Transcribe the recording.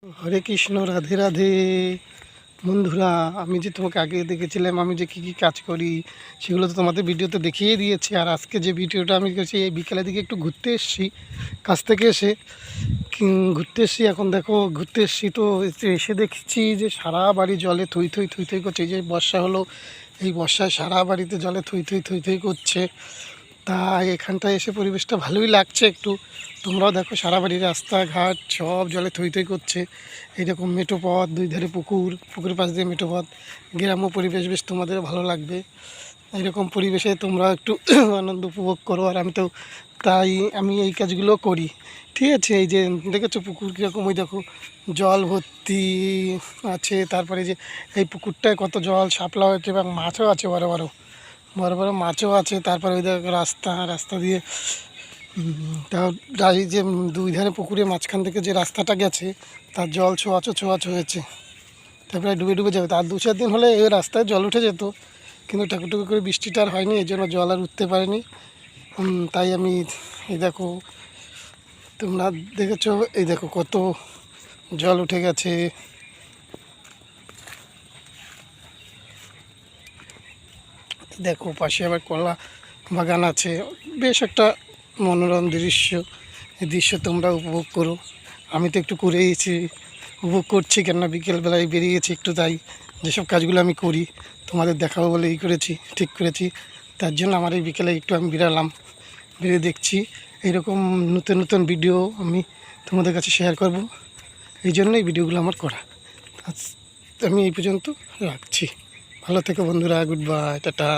হরে কৃষ্ণ, রাধে রাধে। বন্ধুরা, আমি যে তোমাকে আগে দেখেছিলাম আমি যে কী কী কাজ করি সেগুলো তো তোমাদের ভিডিওতে দেখিয়ে দিয়েছি। আর আজকে যে ভিডিওটা আমি করছি, এই বিকেলের দিকে একটু ঘুরতে এসেছি, কাছ থেকে এসে ঘুরতে এসেছি। এখন দেখো ঘুরতে এসেছি তো এসে দেখছি যে সারা বাড়ি জলে থই থই থই থই করছে। এই যে বর্ষা হলো, এই বর্ষায় সারা বাড়িতে জলে থই থই থই থই করছে। তাই এখানটায় এসে পরিবেশটা ভালোই লাগছে একটু। তোমরাও দেখো সারা বাড়ির রাস্তাঘাট সব জলে থই থই করছে। এইরকম মেঠো পথ, দুই ধারে পুকুর, পুকুরের পাশ দিয়ে মেঠো পথ, গ্রাম্য পরিবেশ, বেশ তোমাদের ভালো লাগবে। এরকম পরিবেশে তোমরা একটু আনন্দ উপভোগ করো। আর আমি তো তাই আমি এই কাজগুলো করি, ঠিক আছে। এই যে দেখেছো পুকুর কীরকম, ওই দেখো জল ভর্তি আছে। তারপরে যে এই পুকুরটায় কত জল শাপলা হয়েছে এবং মাছও আছে, বড় বড় বড় বড় মাছও আছে। তারপরে ওই দেখো রাস্তা রাস্তা দিয়ে তা এই যে দুই ধারে পুকুরের মাঝখান থেকে যে রাস্তাটা গেছে তার জল ছোঁয়াচো ছোঁয়াচো হয়েছে। তারপরে ডুবে ডুবে যাবে। তার 2-4 দিন হলে এই রাস্তায় জল উঠে যেত, কিন্তু টাকুটুকু করে বৃষ্টিটা আর হয়নি, এই জন্য জল আর উঠতে পারেনি। তাই আমি এই দেখো, তোমরা দেখেছো, এই দেখো কত জল উঠে গেছে। দেখো পাশে আবার কলা বাগান আছে, বেশ একটা মনোরম দৃশ্য। এই দৃশ্য তোমরা উপভোগ করো। আমি তো একটু করেইছি, উপভোগ করছি, কেননা বিকেলবেলায় বেরিয়েছি একটু, তাই যেসব কাজগুলো আমি করি তোমাদের দেখাবো বলে ঠিক করেছি। তার জন্য আমার এই বিকেলে একটু আমি বেরালাম, বেরিয়ে দেখছি এইরকম নতুন নতুন ভিডিও আমি তোমাদের কাছে শেয়ার করব। এই জন্য এই ভিডিওগুলো আমার করা। আজ আমি এই পর্যন্ত রাখছি। ভালো থেকো বন্ধুরা, গুড বাই, টাটা।